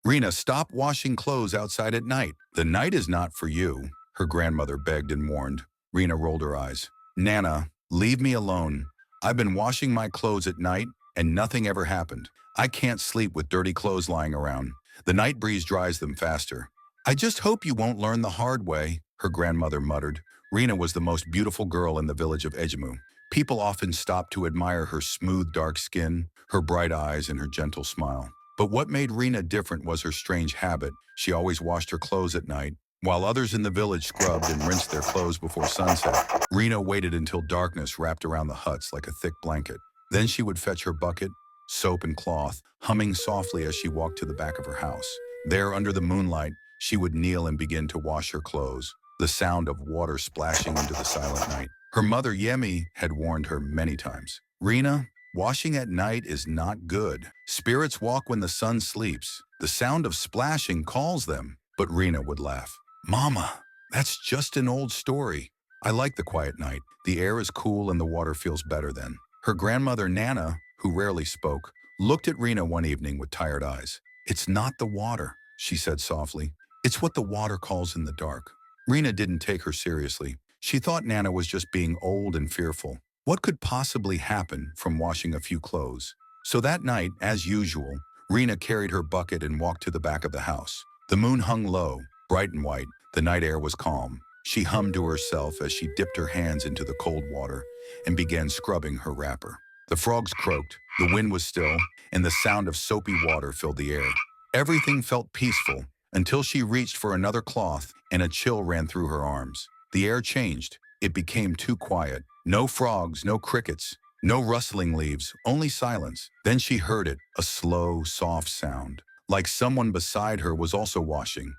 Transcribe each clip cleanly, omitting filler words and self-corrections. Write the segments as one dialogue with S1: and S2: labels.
S1: Rina, stop washing clothes outside at night. The night is not for you, her grandmother begged and warned. Rina rolled her eyes. Nana, leave me alone. I've been washing my clothes at night and nothing ever happened. I can't sleep with dirty clothes lying around. The night breeze dries them faster. I just hope you won't learn the hard way, her grandmother muttered. Rina was the most beautiful girl in the village of Ejemu. People often stopped to admire her smooth dark skin, her bright eyes, and her gentle smile. But what made Rina different was her strange habit. She always washed her clothes at night, while others in the village scrubbed and rinsed their clothes before sunset. Rina waited until darkness wrapped around the huts like a thick blanket. Then she would fetch her bucket, soap, and cloth, humming softly as she walked to the back of her house. There, under the moonlight, she would kneel and begin to wash her clothes, the sound of water splashing into the silent night. Her mother, Yemi, had warned her many times. Rina, washing at night is not good. Spirits walk when the sun sleeps. The sound of splashing calls them. But Rina would laugh. Mama, that's just an old story. I like the quiet night. The air is cool and the water feels better then. Her grandmother, Nana, who rarely spoke, looked at Rina one evening with tired eyes. It's not the water, she said softly. It's what the water calls in the dark. Rina didn't take her seriously. She thought Nana was just being old and fearful. What could possibly happen from washing a few clothes? So that night, as usual, Rina carried her bucket and walked to the back of the house. The moon hung low, bright and white. The night air was calm. She hummed to herself as she dipped her hands into the cold water and began scrubbing her wrapper. The frogs croaked, the wind was still, and the sound of soapy water filled the air. Everything felt peaceful until she reached for another cloth and a chill ran through her arms. The air changed. It became too quiet. No frogs, no crickets, no rustling leaves, only silence. Then she heard it, a slow, soft sound, like someone beside her was also washing.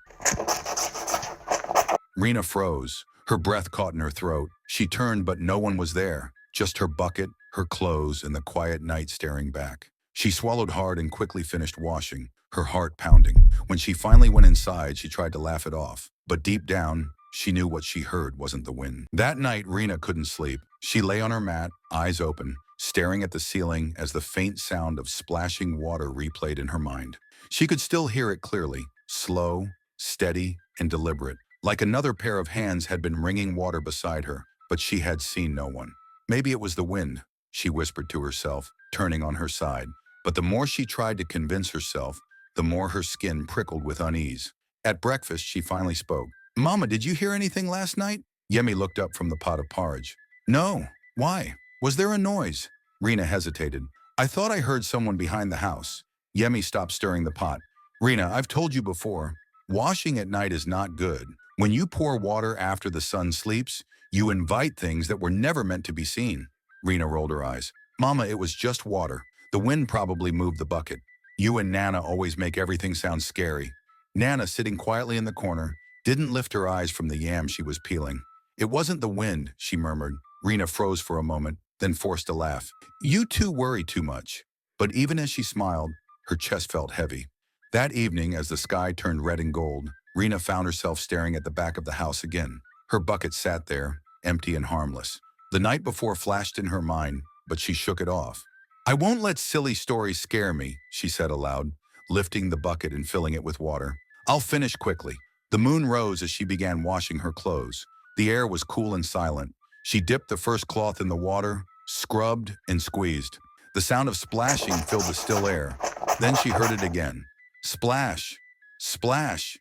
S1: Rina froze. Her breath caught in her throat. She turned, but no one was there. Just her bucket, her clothes, and the quiet night staring back. She swallowed hard and quickly finished washing, her heart pounding. When she finally went inside, she tried to laugh it off. But deep down, she knew what she heard wasn't the wind. That night, Rina couldn't sleep. She lay on her mat, eyes open, staring at the ceiling as the faint sound of splashing water replayed in her mind. She could still hear it clearly, slow, steady, and deliberate, like another pair of hands had been wringing water beside her, but she had seen no one. Maybe it was the wind, she whispered to herself, turning on her side. But the more she tried to convince herself, the more her skin prickled with unease. At breakfast, she finally spoke. Mama, did you hear anything last night? Yemi looked up from the pot of porridge. No. Why? Was there a noise? Rina hesitated. I thought I heard someone behind the house. Yemi stopped stirring the pot. Rina, I've told you before, washing at night is not good. When you pour water after the sun sleeps, you invite things that were never meant to be seen. Rina rolled her eyes. Mama, it was just water. The wind probably moved the bucket. You and Nana always make everything sound scary. Nana, sitting quietly in the corner, didn't lift her eyes from the yam she was peeling. It wasn't the wind, she murmured. Rina froze for a moment, then forced a laugh. You two worry too much. But even as she smiled, her chest felt heavy. That evening, as the sky turned red and gold, Rina found herself staring at the back of the house again. Her bucket sat there, empty and harmless. The night before flashed in her mind, but she shook it off. I won't let silly stories scare me, she said aloud, lifting the bucket and filling it with water. I'll finish quickly. The moon rose as she began washing her clothes. The air was cool and silent. She dipped the first cloth in the water, scrubbed and squeezed. The sound of splashing filled the still air. Then she heard it again. Splash! Splash!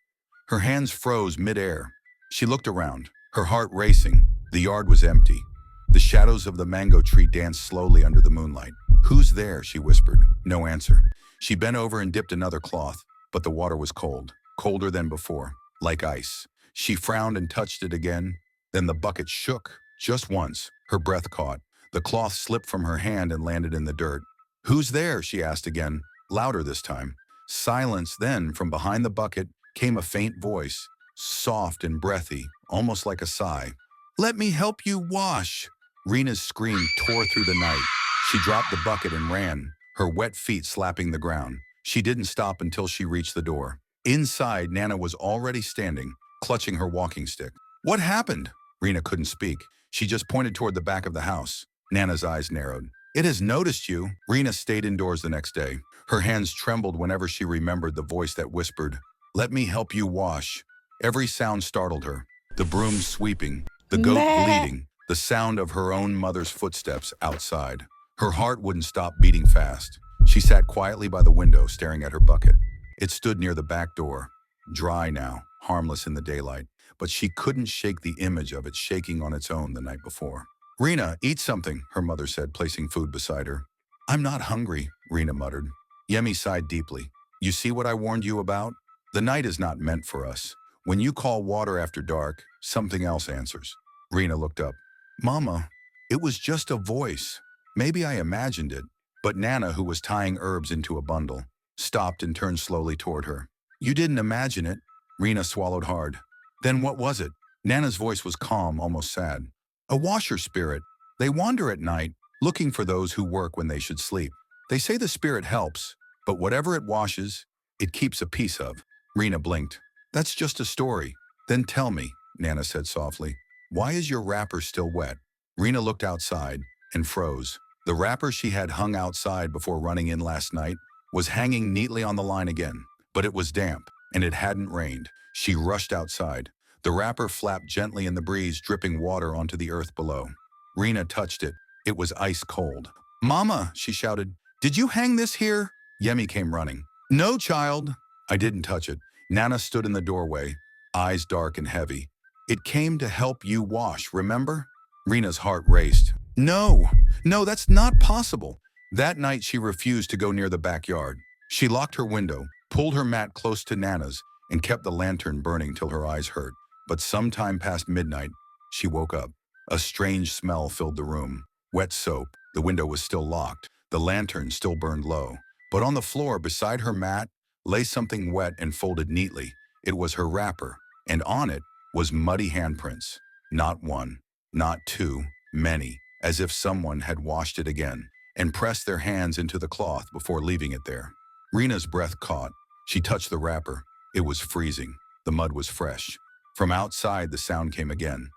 S1: Her hands froze mid-air. She looked around, her heart racing. The yard was empty. The shadows of the mango tree danced slowly under the moonlight. Who's there? She whispered. No answer. She bent over and dipped another cloth, but the water was cold, colder than before, like ice. She frowned and touched it again. Then the bucket shook, just once. Her breath caught. The cloth slipped from her hand and landed in the dirt. Who's there? She asked again, louder this time. Silence. Then, from behind the bucket, came a faint voice, soft and breathy, almost like a sigh. Let me help you wash. Rina's scream tore through the night. She dropped the bucket and ran, her wet feet slapping the ground. She didn't stop until she reached the door. Inside, Nana was already standing, clutching her walking stick. What happened? Rina couldn't speak. She just pointed toward the back of the house. Nana's eyes narrowed. It has noticed you. Rina stayed indoors the next day. Her hands trembled whenever she remembered the voice that whispered, "Let me help you wash." Every sound startled her. The broom sweeping, the goat
S2: Meh.
S1: bleating, the sound of her own mother's footsteps outside. Her heart wouldn't stop beating fast. She sat quietly by the window, staring at her bucket. It stood near the back door, dry now, harmless in the daylight, but she couldn't shake the image of it shaking on its own the night before. "Rina, eat something," her mother said, placing food beside her. "I'm not hungry," Rina muttered. Yemi sighed deeply. "You see what I warned you about? The night is not meant for us. When you call water after dark, something else answers." Rina looked up. "Mama, it was just a voice. Maybe I imagined it." But Nana, who was tying herbs into a bundle, stopped and turned slowly toward her. "You didn't imagine it." Rina swallowed hard. "Then what was it?" Nana's voice was calm, almost sad. "A washer spirit. They wander at night, looking for those who work when they should sleep. They say the spirit helps, but whatever it washes, it keeps a piece of." Rina blinked. "That's just a story." "Then tell me," Nana said softly, "why is your wrapper still wet?" Rina looked outside and froze. The wrapper she had hung outside before running in last night was hanging neatly on the line again, but it was damp, and it hadn't rained. She rushed outside. The wrapper flapped gently in the breeze, dripping water onto the earth below. Rina touched it. It was ice cold. "Mama," she shouted, "did you hang this here?" Yemi came running. "No, child." "I didn't touch it." Nana stood in the doorway, eyes dark and heavy. "It came to help you wash, remember?" Rina's heart raced. "No, no, that's not possible." That night she refused to go near the backyard. She locked her window, pulled her mat close to Nana's, and kept the lantern burning till her eyes hurt. But sometime past midnight, she woke up. A strange smell filled the room. Wet soap. The window was still locked. The lantern still burned low. But on the floor beside her mat lay something wet and folded neatly. It was her wrapper, and on it was muddy handprints. Not one, not two, many, as if someone had washed it again and pressed their hands into the cloth before leaving it there. Rina's breath caught. She touched the wrapper. It was freezing. The mud was fresh. From outside, the sound came again,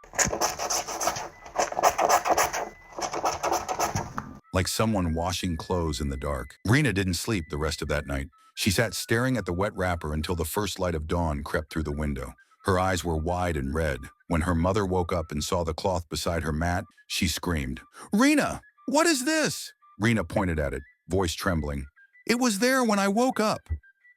S1: like someone washing clothes in the dark. Rina didn't sleep the rest of that night. She sat staring at the wet wrapper until the first light of dawn crept through the window. Her eyes were wide and red. When her mother woke up and saw the cloth beside her mat, she screamed, "Rina, what is this?" Rina pointed at it, voice trembling. "It was there when I woke up."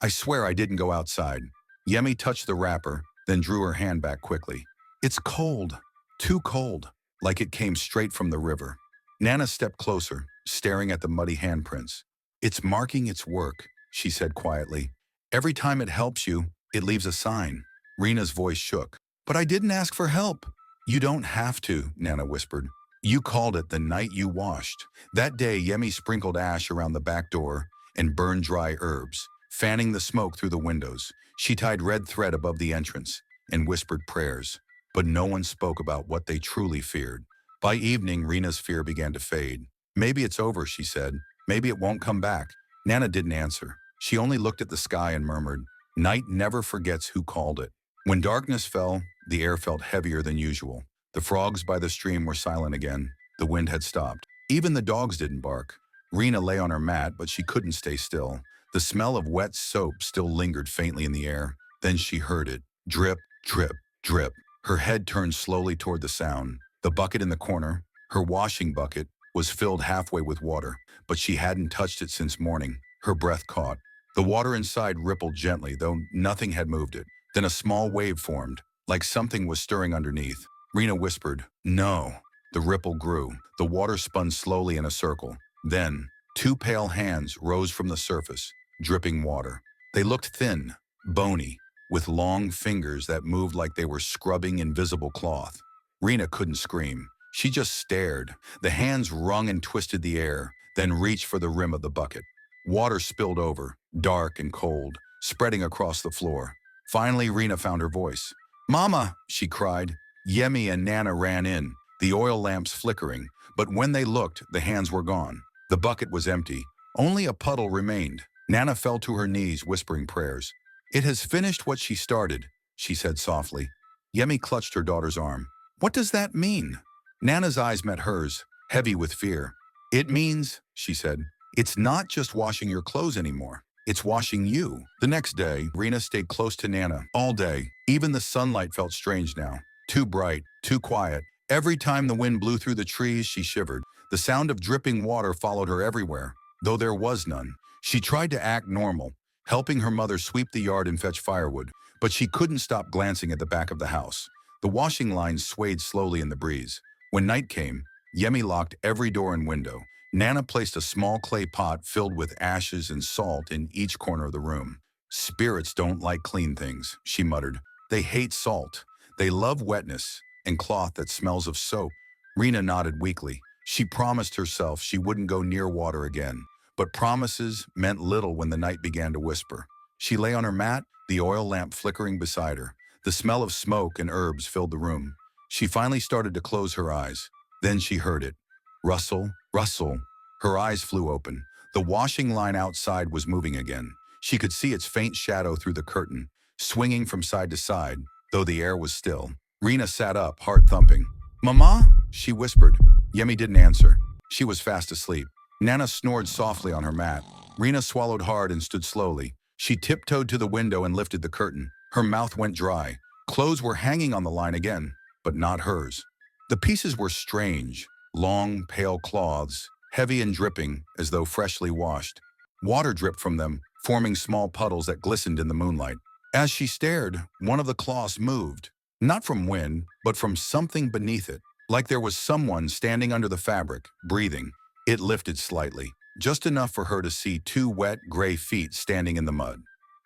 S1: "I swear I didn't go outside." Yemi touched the wrapper, then drew her hand back quickly. "It's cold, too cold, like it came straight from the river." Nana stepped closer, staring at the muddy handprints. "It's marking its work," she said quietly. "Every time it helps you, it leaves a sign." Rina's voice shook. "But I didn't ask for help." "You don't have to," Nana whispered. "You called it the night you washed." That day, Yemi sprinkled ash around the back door and burned dry herbs, fanning the smoke through the windows. She tied red thread above the entrance and whispered prayers. But no one spoke about what they truly feared. By evening, Rina's fear began to fade. "Maybe it's over," she said. "Maybe it won't come back." Nana didn't answer. She only looked at the sky and murmured, "Night never forgets who called it." When darkness fell, the air felt heavier than usual. The frogs by the stream were silent again. The wind had stopped. Even the dogs didn't bark. Rina lay on her mat, but she couldn't stay still. The smell of wet soap still lingered faintly in the air. Then she heard it. Drip, drip, drip. Her head turned slowly toward the sound. The bucket in the corner, her washing bucket, was filled halfway with water, but she hadn't touched it since morning. Her breath caught. The water inside rippled gently, though nothing had moved it. Then a small wave formed, like something was stirring underneath. Rina whispered, "No." The ripple grew. The water spun slowly in a circle. Then, two pale hands rose from the surface, dripping water. They looked thin, bony, with long fingers that moved like they were scrubbing invisible cloth. Rina couldn't scream. She just stared. The hands wrung and twisted the air, then reached for the rim of the bucket. Water spilled over, dark and cold, spreading across the floor. Finally, Rina found her voice. "Mama!" she cried. Yemi and Nana ran in, the oil lamps flickering, but when they looked, the hands were gone. The bucket was empty. Only a puddle remained. Nana fell to her knees, whispering prayers. "It has finished what she started," she said softly. Yemi clutched her daughter's arm. "What does that mean?" Nana's eyes met hers, heavy with fear. It means, she said, it's not just washing your clothes anymore. It's washing you. The next day, Rina stayed close to Nana all day. Even the sunlight felt strange now. Too bright, too quiet. Every time the wind blew through the trees, she shivered. The sound of dripping water followed her everywhere, though there was none. She tried to act normal, helping her mother sweep the yard and fetch firewood, but she couldn't stop glancing at the back of the house. The washing lines swayed slowly in the breeze. When night came, Yemi locked every door and window. Nana placed a small clay pot filled with ashes and salt in each corner of the room. Spirits don't like clean things, she muttered. They hate salt. They love wetness and cloth that smells of soap. Rina nodded weakly. She promised herself she wouldn't go near water again. But promises meant little when the night began to whisper. She lay on her mat, the oil lamp flickering beside her. The smell of smoke and herbs filled the room. She finally started to close her eyes. Then she heard it. Rustle, rustle. Her eyes flew open. The washing line outside was moving again. She could see its faint shadow through the curtain, swinging from side to side, though the air was still. Rina sat up, heart thumping. "Mama?" she whispered. Yemi didn't answer. She was fast asleep. Nana snored softly on her mat. Rina swallowed hard and stood slowly. She tiptoed to the window and lifted the curtain. Her mouth went dry. Clothes were hanging on the line again, but not hers. The pieces were strange, long, pale cloths, heavy and dripping as though freshly washed. Water dripped from them, forming small puddles that glistened in the moonlight. As she stared, one of the cloths moved, not from wind, but from something beneath it, like there was someone standing under the fabric, breathing. It lifted slightly, just enough for her to see two wet, gray feet standing in the mud.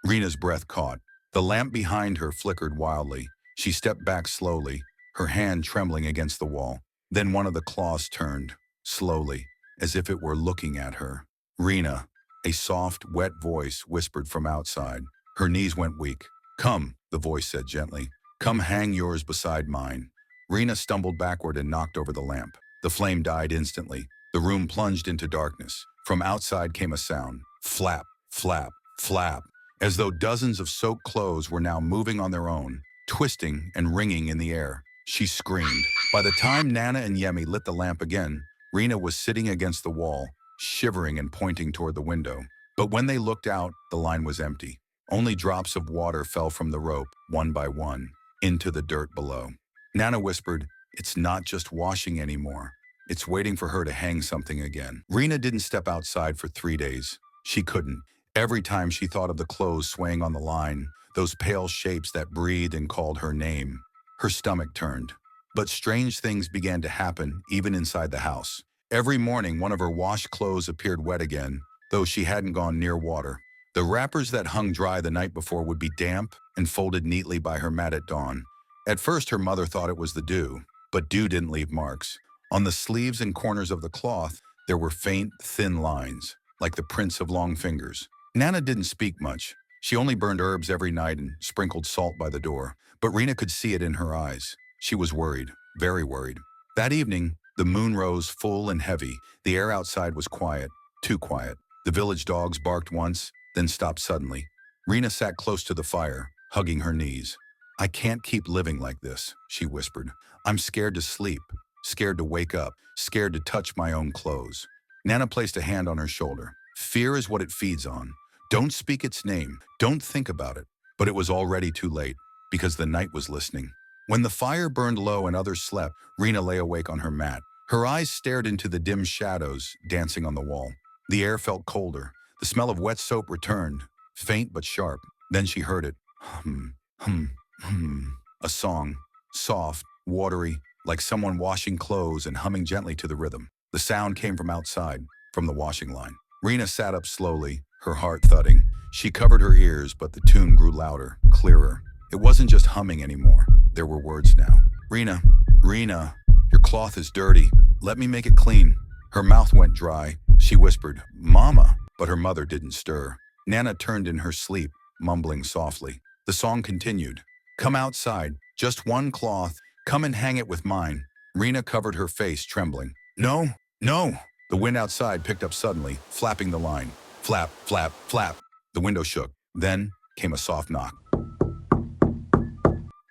S1: Rina's breath caught. The lamp behind her flickered wildly. She stepped back slowly, her hand trembling against the wall. Then one of the cloths turned, slowly, as if it were looking at her. "Rina," a soft, wet voice whispered from outside. Her knees went weak. "Come," the voice said gently. "Come hang yours beside mine." Rina stumbled backward and knocked over the lamp. The flame died instantly. The room plunged into darkness. From outside came a sound. Flap, flap, flap, as though dozens of soaked clothes were now moving on their own, twisting and ringing in the air. She screamed. By the time Nana and Yemi lit the lamp again, Rina was sitting against the wall, shivering and pointing toward the window. But when they looked out, the line was empty. Only drops of water fell from the rope, one by one, into the dirt below. Nana whispered, "It's not just washing anymore. It's waiting for her to hang something again." Rina didn't step outside for 3 days. She couldn't. Every time she thought of the clothes swaying on the line, those pale shapes that breathed and called her name, her stomach turned. But strange things began to happen even inside the house. Every morning, one of her washed clothes appeared wet again, though she hadn't gone near water. The wrappers that hung dry the night before would be damp and folded neatly by her mat at dawn. At first, her mother thought it was the dew, but dew didn't leave marks. On the sleeves and corners of the cloth, there were faint, thin lines, like the prints of long fingers. Nana didn't speak much. She only burned herbs every night and sprinkled salt by the door. But Rina could see it in her eyes. She was worried, very worried. That evening, the moon rose full and heavy. The air outside was quiet, too quiet. The village dogs barked once, then stopped suddenly. Rina sat close to the fire, hugging her knees. "I can't keep living like this," she whispered. "I'm scared to sleep, scared to wake up, scared to touch my own clothes." Nana placed a hand on her shoulder. "Fear is what it feeds on. Don't speak its name. Don't think about it." But it was already too late, because the night was listening. When the fire burned low and others slept, Rina lay awake on her mat. Her eyes stared into the dim shadows dancing on the wall. The air felt colder. The smell of wet soap returned, faint but sharp. Then she heard it. Hum, hum, hum. A song, soft, watery, like someone washing clothes and humming gently to the rhythm. The sound came from outside, from the washing line. Rina sat up slowly, her heart thudding. She covered her ears, but the tune grew louder, clearer. It wasn't just humming anymore. There were words now. "Rina, Rina, your cloth is dirty. Let me make it clean." Her mouth went dry. She whispered, "Mama," but her mother didn't stir. Nana turned in her sleep, mumbling softly. The song continued. "Come outside, just one cloth. Come and hang it with mine." Rina covered her face, trembling. "No, no." The wind outside picked up suddenly, flapping the line. Flap, flap, flap. The window shook. Then came a soft knock.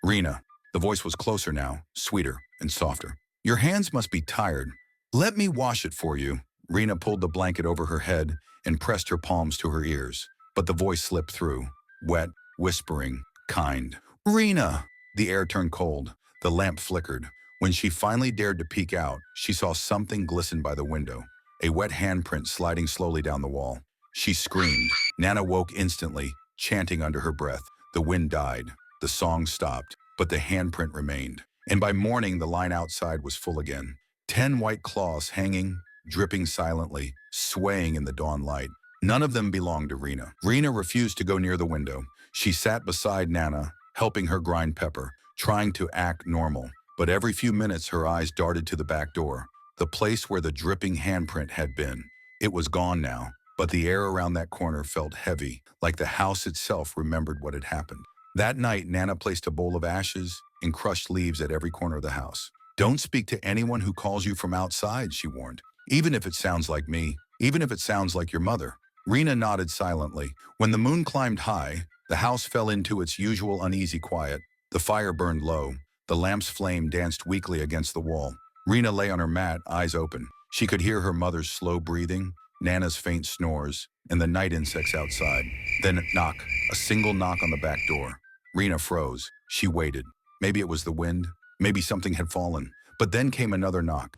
S1: "Rina." The voice was closer now, sweeter and softer. "Your hands must be tired. Let me wash it for you." Rina pulled the blanket over her head and pressed her palms to her ears. But the voice slipped through, wet, whispering, kind. Rina! The air turned cold. The lamp flickered. When she finally dared to peek out, she saw something glisten by the window, a wet handprint sliding slowly down the wall. She screamed. Nana woke instantly, chanting under her breath. The wind died. The song stopped, but the handprint remained. And by morning, the line outside was full again. 10 white claws hanging, dripping silently, swaying in the dawn light. None of them belonged to Rina. Rina refused to go near the window. She sat beside Nana, helping her grind pepper, trying to act normal. But every few minutes, her eyes darted to the back door, the place where the dripping handprint had been. It was gone now, but the air around that corner felt heavy, like the house itself remembered what had happened. That night, Nana placed a bowl of ashes and crushed leaves at every corner of the house. Don't speak to anyone who calls you from outside, she warned. Even if it sounds like me, even if it sounds like your mother. Rina nodded silently. When the moon climbed high, the house fell into its usual uneasy quiet. The fire burned low. The lamp's flame danced weakly against the wall. Rina lay on her mat, eyes open. She could hear her mother's slow breathing, Nana's faint snores, and the night insects outside. Then a single knock on the back door. Rina froze. She waited. Maybe it was the wind. Maybe something had fallen. But then came another knock.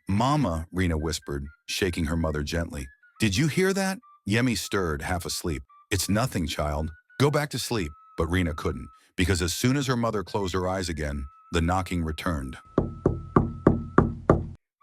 S1: Mama, Rina whispered, shaking her mother gently. Did you hear that? Yemi stirred, half asleep. It's nothing, child. Go back to sleep. But Rina couldn't, because as soon as her mother closed her eyes again, the knocking returned.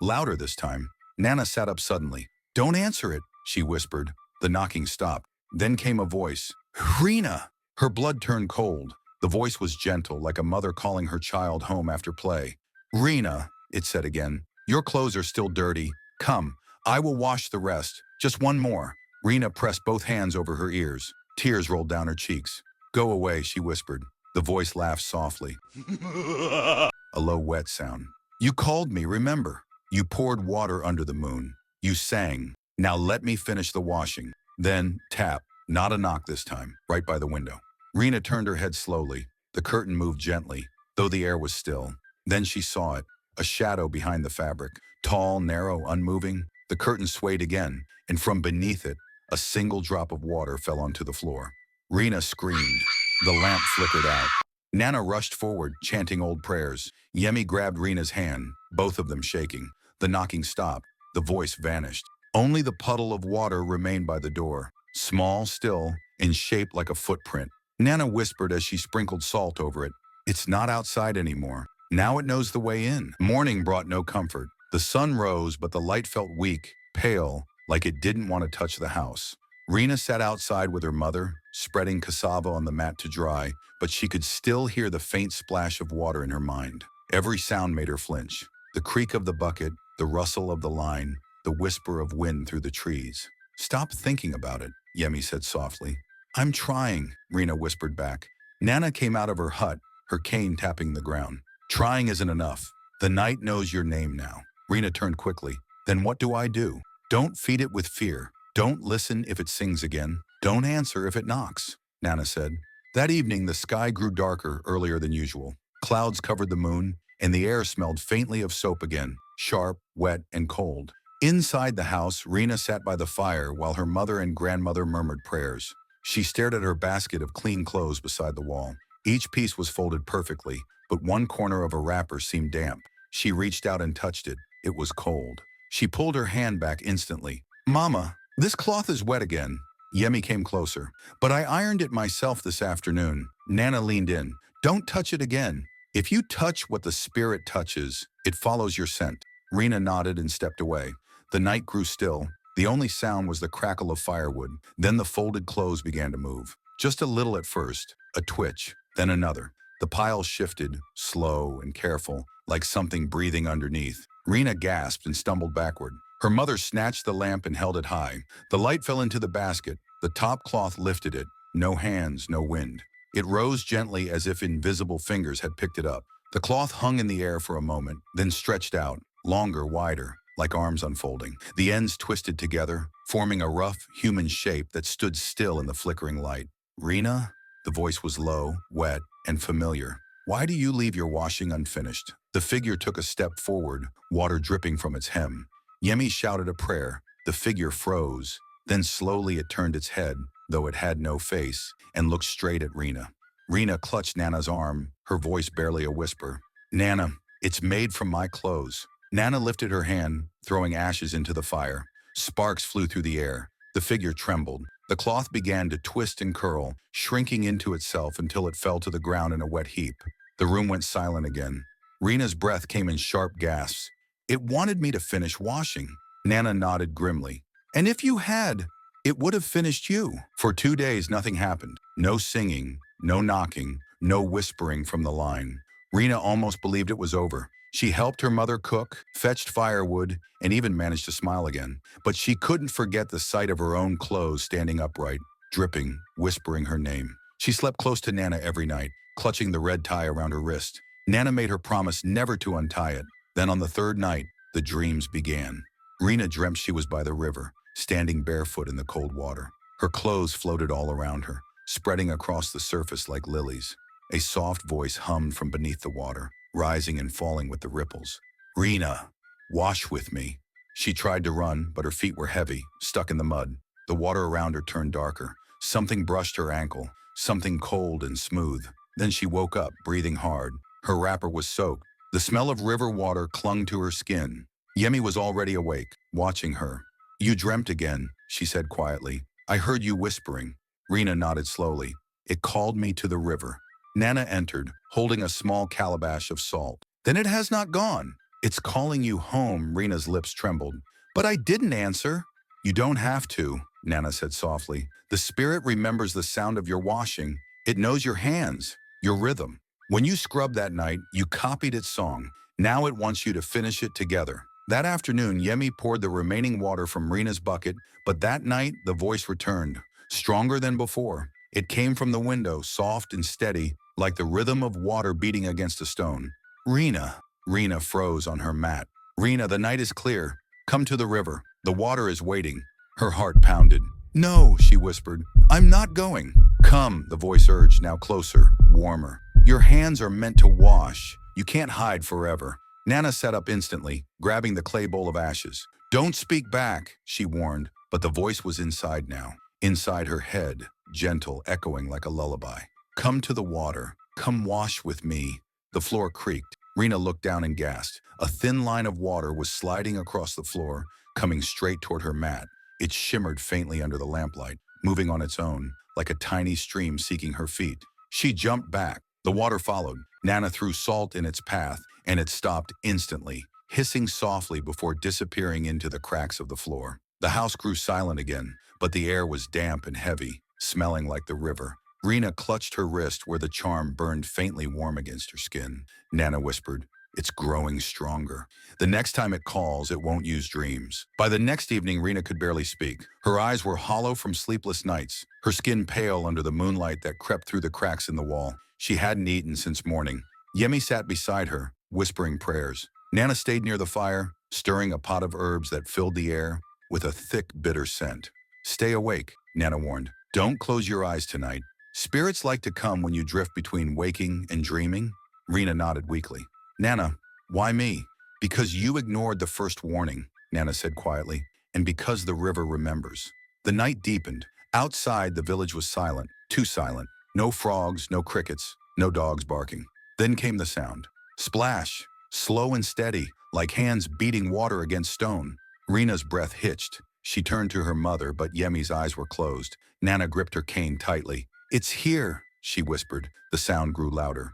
S1: Louder this time. Nana sat up suddenly. Don't answer it, she whispered. The knocking stopped. Then came a voice. Rina! Her blood turned cold. The voice was gentle, like a mother calling her child home after play. Rina, it said again, your clothes are still dirty. Come, I will wash the rest. Just one more. Rina pressed both hands over her ears. Tears rolled down her cheeks. Go away, she whispered. The voice laughed softly. A low, wet sound. You called me, remember? You poured water under the moon. You sang. Now let me finish the washing. Then, tap. Not a knock this time, right by the window. Rina turned her head slowly. The curtain moved gently, though the air was still. Then she saw it, a shadow behind the fabric. Tall, narrow, unmoving. The curtain swayed again, and from beneath it, a single drop of water fell onto the floor. Rina screamed. The lamp flickered out. Nana rushed forward, chanting old prayers. Yemi grabbed Rina's hand, both of them shaking. The knocking stopped. The voice vanished. Only the puddle of water remained by the door, small, still, and shaped like a footprint. Nana whispered as she sprinkled salt over it. It's not outside anymore. Now it knows the way in. Morning brought no comfort. The sun rose, but the light felt weak, pale, like it didn't want to touch the house. Rina sat outside with her mother, spreading cassava on the mat to dry, but she could still hear the faint splash of water in her mind. Every sound made her flinch. The creak of the bucket, the rustle of the line, the whisper of wind through the trees. Stop thinking about it, Yemi said softly. I'm trying, Rina whispered back. Nana came out of her hut, her cane tapping the ground. Trying isn't enough. The night knows your name now. Rina turned quickly. Then what do I do? Don't feed it with fear. Don't listen if it sings again. Don't answer if it knocks, Nana said. That evening, the sky grew darker earlier than usual. Clouds covered the moon, and the air smelled faintly of soap again, sharp, wet, and cold. Inside the house, Rina sat by the fire while her mother and grandmother murmured prayers. She stared at her basket of clean clothes beside the wall. Each piece was folded perfectly, but one corner of a wrapper seemed damp. She reached out and touched it. It was cold. She pulled her hand back instantly. Mama, this cloth is wet again. Yemi came closer. But I ironed it myself this afternoon. Nana leaned in. Don't touch it again. If you touch what the spirit touches, it follows your scent. Rina nodded and stepped away. The night grew still. The only sound was the crackle of firewood. Then the folded clothes began to move. Just a little at first, a twitch, then another. The pile shifted, slow and careful, like something breathing underneath. Rina gasped and stumbled backward. Her mother snatched the lamp and held it high. The light fell into the basket. The top cloth lifted it. No hands, no wind. It rose gently as if invisible fingers had picked it up. The cloth hung in the air for a moment, then stretched out, longer, wider, like arms unfolding. The ends twisted together, forming a rough, human shape that stood still in the flickering light. Rina? The voice was low, wet, and familiar. Why do you leave your washing unfinished? The figure took a step forward, water dripping from its hem. Yemi shouted a prayer. The figure froze. Then slowly it turned its head, though it had no face, and looked straight at Rina. Rina clutched Nana's arm, her voice barely a whisper. Nana, it's made from my clothes. Nana lifted her hand, throwing ashes into the fire. Sparks flew through the air. The figure trembled. The cloth began to twist and curl, shrinking into itself until it fell to the ground in a wet heap. The room went silent again. Rina's breath came in sharp gasps. It wanted me to finish washing. Nana nodded grimly. And if you had, it would have finished you. For 2 days, nothing happened. No singing, no knocking, no whispering from the line. Rina almost believed it was over. She helped her mother cook, fetched firewood, and even managed to smile again. But she couldn't forget the sight of her own clothes standing upright, dripping, whispering her name. She slept close to Nana every night, clutching the red tie around her wrist. Nana made her promise never to untie it. Then on the third night, the dreams began. Rina dreamt she was by the river, standing barefoot in the cold water. Her clothes floated all around her, spreading across the surface like lilies. A soft voice hummed from beneath the water, rising and falling with the ripples. Rina, wash with me. She tried to run, but her feet were heavy, stuck in the mud. The water around her turned darker. Something brushed her ankle, something cold and smooth. Then she woke up, breathing hard. Her wrapper was soaked. The smell of river water clung to her skin. Yemi was already awake, watching her. You dreamt again, she said quietly. I heard you whispering. Rina nodded slowly. It called me to the river. Nana entered, holding a small calabash of salt. Then it has not gone. It's calling you home, Rina's lips trembled. But I didn't answer. You don't have to, Nana said softly. The spirit remembers the sound of your washing. It knows your hands, your rhythm. When you scrubbed that night, you copied its song. Now it wants you to finish it together. That afternoon, Yemi poured the remaining water from Rina's bucket, but that night the voice returned, stronger than before. It came from the window, soft and steady, like the rhythm of water beating against a stone. Rina. Rina froze on her mat. Rina, the night is clear. Come to the river. The water is waiting. Her heart pounded. No, she whispered. I'm not going. Come, the voice urged, now closer, warmer. Your hands are meant to wash. You can't hide forever. Nana sat up instantly, grabbing the clay bowl of ashes. Don't speak back, she warned, but the voice was inside now, inside her head, gentle, echoing like a lullaby. Come to the water. Come wash with me. The floor creaked. Rina looked down and gasped. A thin line of water was sliding across the floor, coming straight toward her mat. It shimmered faintly under the lamplight, moving on its own, like a tiny stream seeking her feet. She jumped back. The water followed. Nana threw salt in its path, and it stopped instantly, hissing softly before disappearing into the cracks of the floor. The house grew silent again, but the air was damp and heavy, smelling like the river. Rina clutched her wrist where the charm burned faintly warm against her skin. Nana whispered, it's growing stronger. The next time it calls, it won't use dreams. By the next evening, Rina could barely speak. Her eyes were hollow from sleepless nights, her skin pale under the moonlight that crept through the cracks in the wall. She hadn't eaten since morning. Yemi sat beside her, whispering prayers. Nana stayed near the fire, stirring a pot of herbs that filled the air with a thick, bitter scent. Stay awake, Nana warned. Don't close your eyes tonight. Spirits like to come when you drift between waking and dreaming. Rina nodded weakly. Nana, why me? Because you ignored the first warning, Nana said quietly, and because the river remembers. The night deepened. Outside, the village was silent, too silent. No frogs, no crickets, no dogs barking. Then came the sound. Splash, slow and steady, like hands beating water against stone. Rina's breath hitched. She turned to her mother, but Yemi's eyes were closed. Nana gripped her cane tightly. It's here, she whispered. The sound grew louder.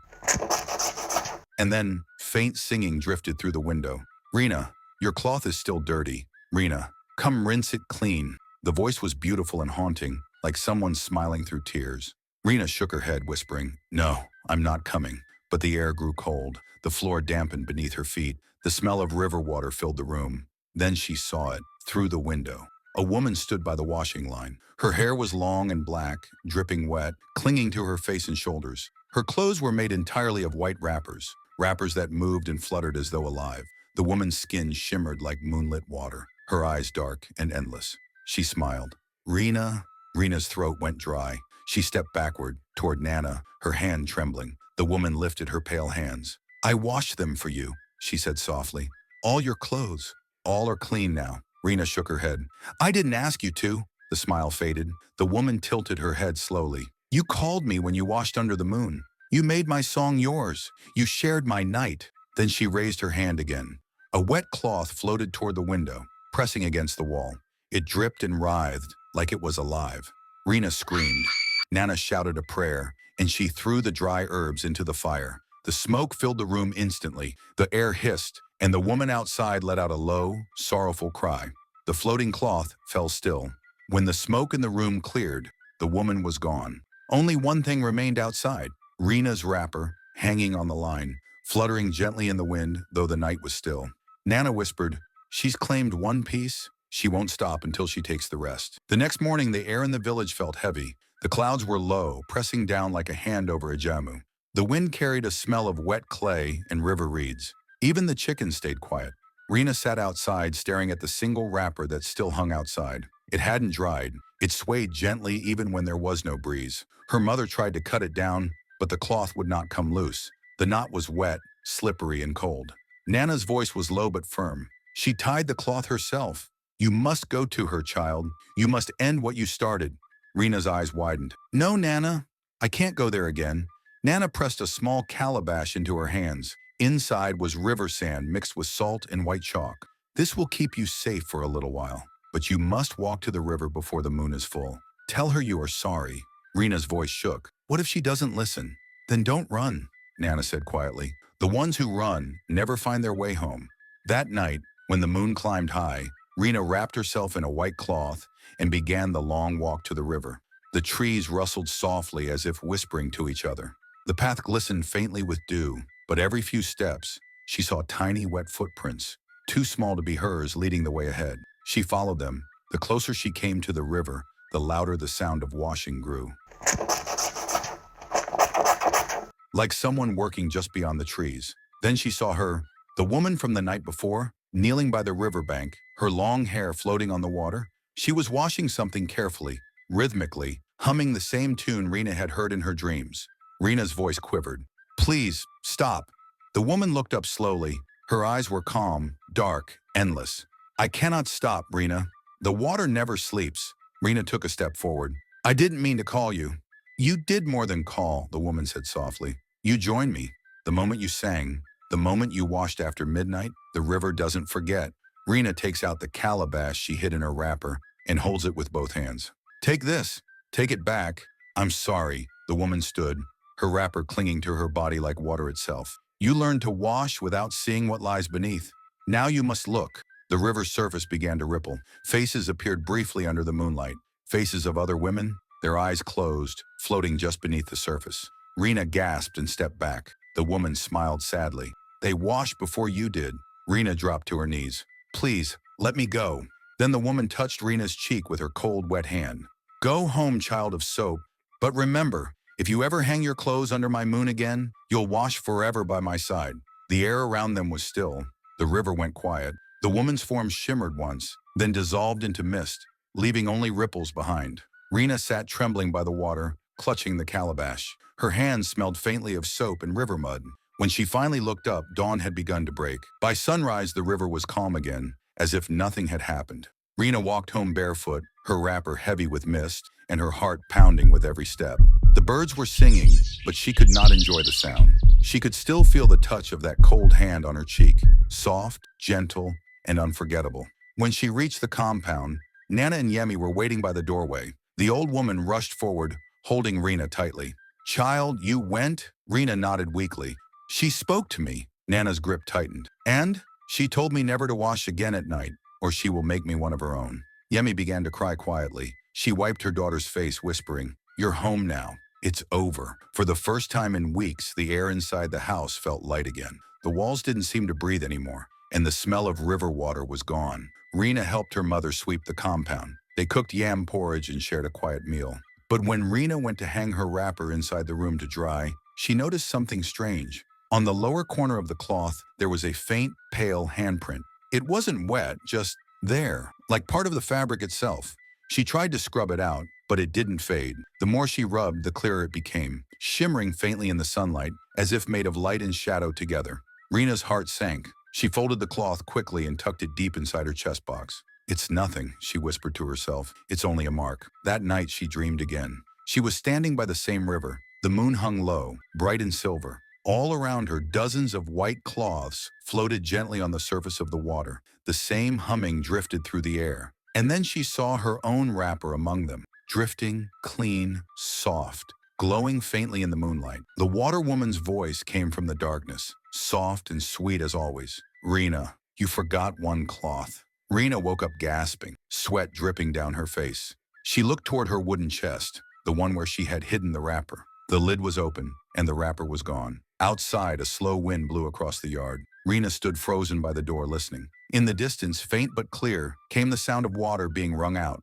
S1: And then, faint singing drifted through the window. Rina, your cloth is still dirty. Rina, come rinse it clean. The voice was beautiful and haunting, like someone smiling through tears. Rina shook her head, whispering, no, I'm not coming. But the air grew cold. The floor dampened beneath her feet. The smell of river water filled the room. Then she saw it, through the window. A woman stood by the washing line. Her hair was long and black, dripping wet, clinging to her face and shoulders. Her clothes were made entirely of white wrappers, wrappers that moved and fluttered as though alive. The woman's skin shimmered like moonlit water, her eyes dark and endless. She smiled. Rina? Rina's throat went dry. She stepped backward, toward Nana, her hand trembling. The woman lifted her pale hands. I washed them for you, she said softly. All your clothes, All are clean now. Rina shook her head. I didn't ask you to. The smile faded. The woman tilted her head slowly. You called me when you washed under the moon. You made my song yours. You shared my night. Then she raised her hand again. A wet cloth floated toward the window, pressing against the wall. It dripped and writhed like it was alive. Rina screamed. Nana shouted a prayer, and she threw the dry herbs into the fire. The smoke filled the room instantly. The air hissed, and the woman outside let out a low, sorrowful cry. The floating cloth fell still. When the smoke in the room cleared, the woman was gone. Only one thing remained outside, Rina's wrapper, hanging on the line, fluttering gently in the wind, though the night was still. Nana whispered, she's claimed one piece. She won't stop until she takes the rest. The next morning, the air in the village felt heavy. The clouds were low, pressing down like a hand over Ejemu. The wind carried a smell of wet clay and river reeds. Even the chickens stayed quiet. Rina sat outside, staring at the single wrapper that still hung outside. It hadn't dried. It swayed gently even when there was no breeze. Her mother tried to cut it down, but the cloth would not come loose. The knot was wet, slippery, and cold. Nana's voice was low but firm. She tied the cloth herself. You must go to her, child. You must end what you started. Rina's eyes widened. No, Nana. I can't go there again. Nana pressed a small calabash into her hands. Inside was river sand mixed with salt and white chalk. This will keep you safe for a little while, but you must walk to the river before the moon is full. Tell her you are sorry. Rina's voice shook. What if she doesn't listen? Then don't run, Nana said quietly. The ones who run never find their way home. That night, when the moon climbed high, Rina wrapped herself in a white cloth and began the long walk to the river. The trees rustled softly as if whispering to each other. The path glistened faintly with dew, but every few steps, she saw tiny wet footprints, too small to be hers, leading the way ahead. She followed them. The closer she came to the river, the louder the sound of washing grew. Like someone working just beyond the trees. Then she saw her, the woman from the night before, kneeling by the riverbank, her long hair floating on the water. She was washing something carefully, rhythmically, humming the same tune Rina had heard in her dreams. Rina's voice quivered. Please, stop. The woman looked up slowly. Her eyes were calm, dark, endless. I cannot stop, Rina. The water never sleeps. Rina took a step forward. I didn't mean to call you. You did more than call, the woman said softly. You joined me. The moment you sang, the moment you washed after midnight, the river doesn't forget. Rina takes out the calabash she hid in her wrapper and holds it with both hands. Take this. Take it back. I'm sorry. The woman stood, her wrapper clinging to her body like water itself. You learned to wash without seeing what lies beneath. Now you must look. The river's surface began to ripple. Faces appeared briefly under the moonlight. Faces of other women, their eyes closed, floating just beneath the surface. Rina gasped and stepped back. The woman smiled sadly. They washed before you did. Rina dropped to her knees. Please, let me go. Then the woman touched Rina's cheek with her cold, wet hand. Go home, child of soap. But remember, if you ever hang your clothes under my moon again, you'll wash forever by my side. The air around them was still. The river went quiet. The woman's form shimmered once, then dissolved into mist, leaving only ripples behind. Rina sat trembling by the water, clutching the calabash. Her hands smelled faintly of soap and river mud. When she finally looked up, dawn had begun to break. By sunrise, the river was calm again, as if nothing had happened. Rina walked home barefoot, her wrapper heavy with mist, and her heart pounding with every step. The birds were singing, but she could not enjoy the sound. She could still feel the touch of that cold hand on her cheek, soft, gentle, and unforgettable. When she reached the compound, Nana and Yemi were waiting by the doorway. The old woman rushed forward, holding Rina tightly. Child, you went? Rina nodded weakly. She spoke to me. Nana's grip tightened. And she told me never to wash again at night, or she will make me one of her own. Yemi began to cry quietly. She wiped her daughter's face, whispering, You're home now. It's over. For the first time in weeks, the air inside the house felt light again. The walls didn't seem to breathe anymore, and the smell of river water was gone. Rina helped her mother sweep the compound. They cooked yam porridge and shared a quiet meal. But when Rina went to hang her wrapper inside the room to dry, she noticed something strange. On the lower corner of the cloth, there was a faint, pale handprint. It wasn't wet, just there, like part of the fabric itself. She tried to scrub it out, but it didn't fade. The more she rubbed, the clearer it became, shimmering faintly in the sunlight, as if made of light and shadow together. Rina's heart sank. She folded the cloth quickly and tucked it deep inside her chest box. It's nothing, she whispered to herself. It's only a mark. That night she dreamed again. She was standing by the same river. The moon hung low, bright and silver. All around her, dozens of white cloths floated gently on the surface of the water. The same humming drifted through the air. And then she saw her own wrapper among them, drifting, clean, soft, glowing faintly in the moonlight. The water woman's voice came from the darkness, soft and sweet as always. Rina, you forgot one cloth. Rina woke up gasping, sweat dripping down her face. She looked toward her wooden chest, the one where she had hidden the wrapper. The lid was open, and the wrapper was gone. Outside, a slow wind blew across the yard. Rina stood frozen by the door listening. In the distance, faint but clear, came the sound of water being wrung out,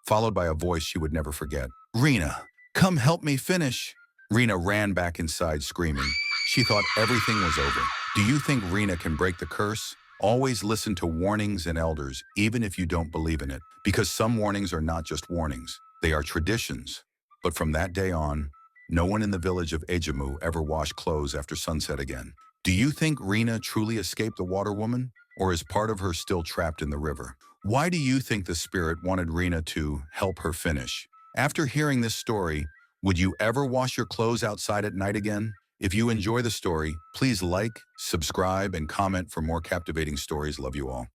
S1: followed by a voice she would never forget. Rina, come help me finish. Rina ran back inside screaming. She thought everything was over. Do you think Rina can break the curse? Always listen to warnings and elders, even if you don't believe in it, because some warnings are not just warnings, they are traditions. But from that day on, no one in the village of Ejemu ever washed clothes after sunset again. Do you think Rina truly escaped the water woman, or is part of her still trapped in the river? Why do you think the spirit wanted Rina to help her finish? After hearing this story, would you ever wash your clothes outside at night again? If you enjoy the story, please like, subscribe, and comment for more captivating stories. Love you all.